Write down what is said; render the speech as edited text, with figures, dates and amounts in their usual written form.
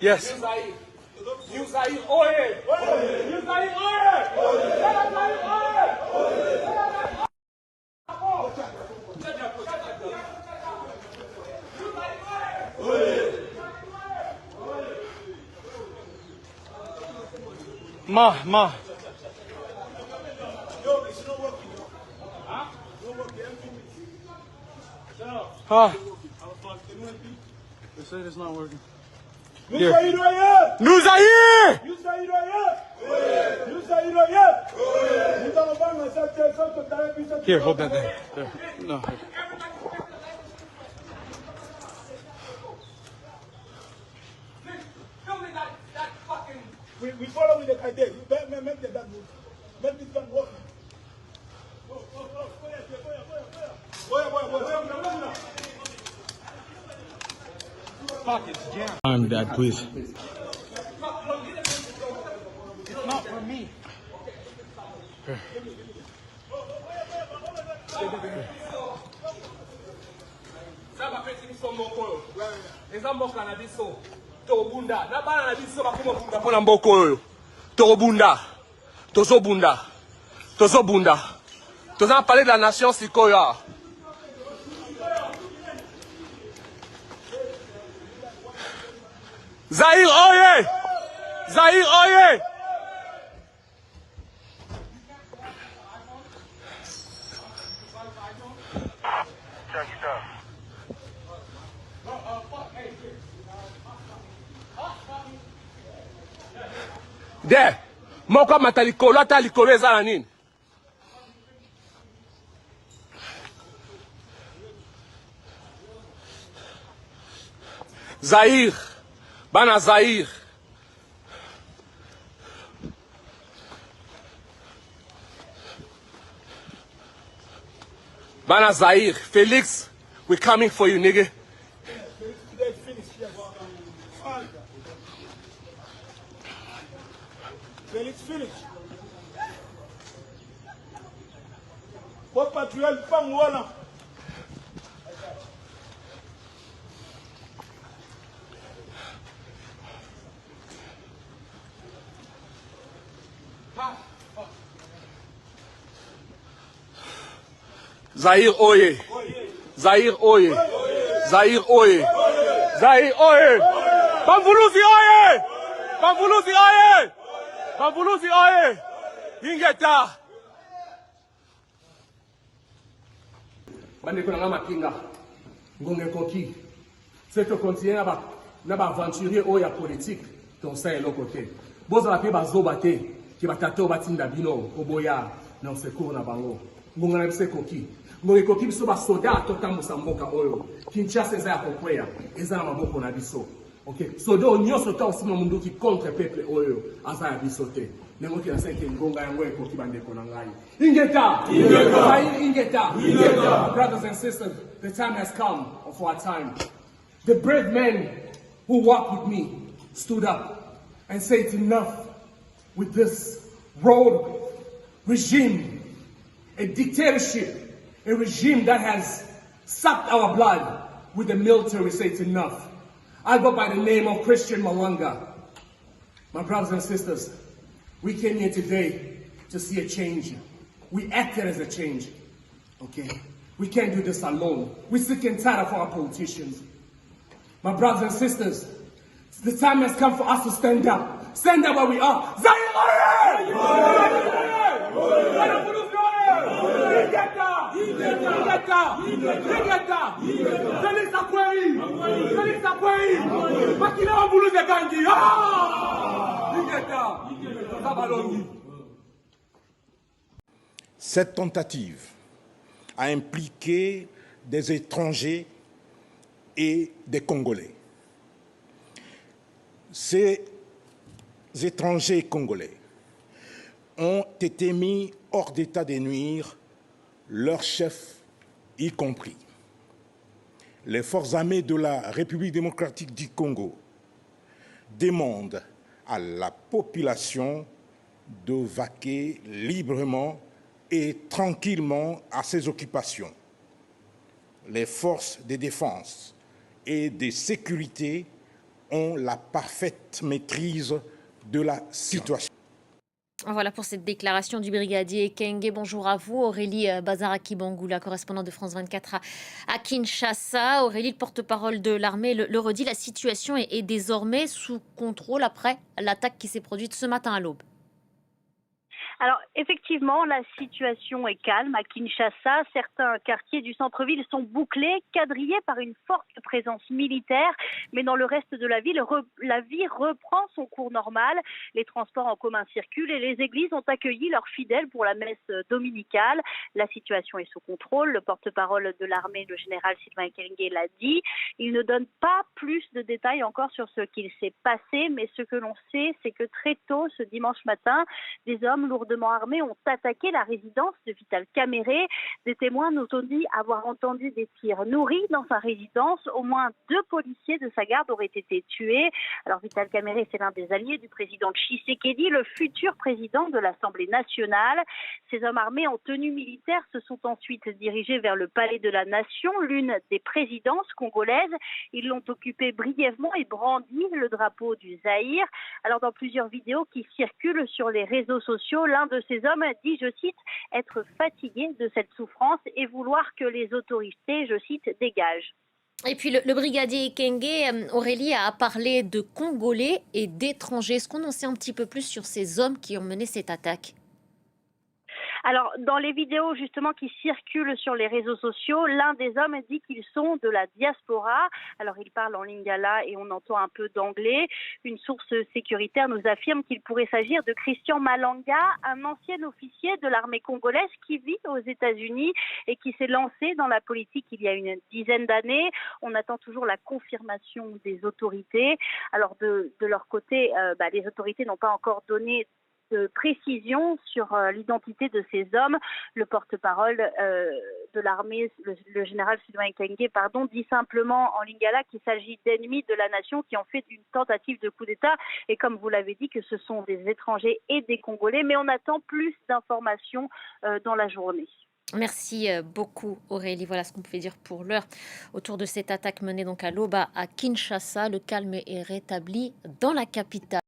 Yes. New Zaire, oye! New Zaire, Ma. Ah. They said it's not working. Here. Nous Zaire! Here, hold that there. There. No. We follow with the cadet. Make the bad move. Make this one work. Pockets jam. I'm that, please. It's not for me. Saba peti biso mboko. Eza mboka na biso. Tobunda. Na bana na biso bakoma bunda pona mboko oyo. Tobunda. Tozobunda. Tozobunda. Toza parler de la nation sikoya. Zaire oye! Zaire oye! De, moko mata likolo ata likolo eza na nini? Zaire, bana Zaire. Bana Zaire, Felix, we're coming for you, nigga. Felix, finish. What patriote from one? Zaire oye. Zaire oye. Zaire oye. Zaire oye. Pamvuluzi oye. Pamvuluzi oye. Pamvuluzi oye. Ingeta. Bandeko na makinga. Ngonge koki. C'est to continuer na ba aventurier oya politique. Donc ça est l'autre côté. Boza la pe bazoba te. Ki batato batinda bino oboya na secours na bango. Ngonga na bise koki. Ngonge koki biso ba soda totambusa mboka oyo. Kinshasa eza ya kokwea. Eza na maboko na biso. OK. Sodo nyonso ta osima mundu ki contre peuple oyo aza ya biso te. Nengo ki na senke ngonga yango ekoki bandeko na ngai. Ingeta. Ingeta. Brothers and sisters, the time has come for our time. The brave men who walked with me stood up and said it's enough with this road regime, a dictatorship, a regime that has sucked our blood with the military. Say it's enough. I go by the name of Christian Mwanga. My brothers and sisters, we came here today to see a change. We acted as a change. Okay? We can't do this alone. We're sick and tired of our politicians. My brothers and sisters, the time has come for us to stand up. Stand up where we are. Cette tentative a impliqué des étrangers et des Congolais. Ces étrangers congolais ont été mis hors d'état de nuire, leurs chefs y compris. Les forces armées de la République démocratique du Congo demandent à la population de vaquer librement et tranquillement à ses occupations. Les forces de défense et de sécurité ont la parfaite maîtrise de la situation. Voilà pour cette déclaration du brigadier Ekenge. Bonjour à vous. Aurélie Bazaraki-Bangoula, correspondante de France 24 à Kinshasa. Aurélie, le porte-parole de l'armée, le redit, la situation est désormais sous contrôle après l'attaque qui s'est produite ce matin à l'aube. Alors effectivement, la situation est calme à Kinshasa. Certains quartiers du centre-ville sont bouclés, quadrillés par une forte présence militaire. Mais dans le reste de la ville, la vie reprend son cours normal. Les transports en commun circulent et les églises ont accueilli leurs fidèles pour la messe dominicale. La situation est sous contrôle. Le porte-parole de l'armée, le général Sylvain Ekenge, l'a dit. Il ne donne pas plus de détails encore sur ce qu'il s'est passé. Mais ce que l'on sait, c'est que très tôt, ce dimanche matin, des hommes lourdement armés ont attaqué la résidence de Vital Kamerhe. Des témoins nous ont dit avoir entendu des tirs nourris dans sa résidence. Au moins 2 policiers de sa garde auraient été tués. Alors Vital Kamerhe, c'est l'un des alliés du président Tshisekedi, le futur président de l'Assemblée nationale. Ces hommes armés en tenue militaire se sont ensuite dirigés vers le palais de la Nation, l'une des présidences congolaises. Ils l'ont occupé brièvement et brandi le drapeau du Zaïre. Alors dans plusieurs vidéos qui circulent sur les réseaux sociaux, l'un de ces hommes dit, je cite, être fatigué de cette souffrance et vouloir que les autorités, je cite, dégagent. Et puis le brigadier Ekenge, Aurélie, a parlé de Congolais et d'étrangers. Est-ce qu'on en sait un petit peu plus sur ces hommes qui ont mené cette attaque ? Alors, dans les vidéos justement qui circulent sur les réseaux sociaux, l'un des hommes dit qu'ils sont de la diaspora. Alors, il parle en lingala et on entend un peu d'anglais. Une source sécuritaire nous affirme qu'il pourrait s'agir de Christian Malanga, un ancien officier de l'armée congolaise qui vit aux États-Unis et qui s'est lancé dans la politique il y a une dizaine d'années. On attend toujours la confirmation des autorités. Alors, de leur côté, les autorités n'ont pas encore donné de précision sur l'identité de ces hommes. Le porte-parole de l'armée, le général Sylvain Ekenge, dit simplement en lingala qu'il s'agit d'ennemis de la nation qui ont fait une tentative de coup d'État. Et comme vous l'avez dit, que ce sont des étrangers et des Congolais. Mais on attend plus d'informations dans la journée. Merci beaucoup Aurélie. Voilà ce qu'on pouvait dire pour l'heure autour de cette attaque menée donc à l'aube à Kinshasa. Le calme est rétabli dans la capitale.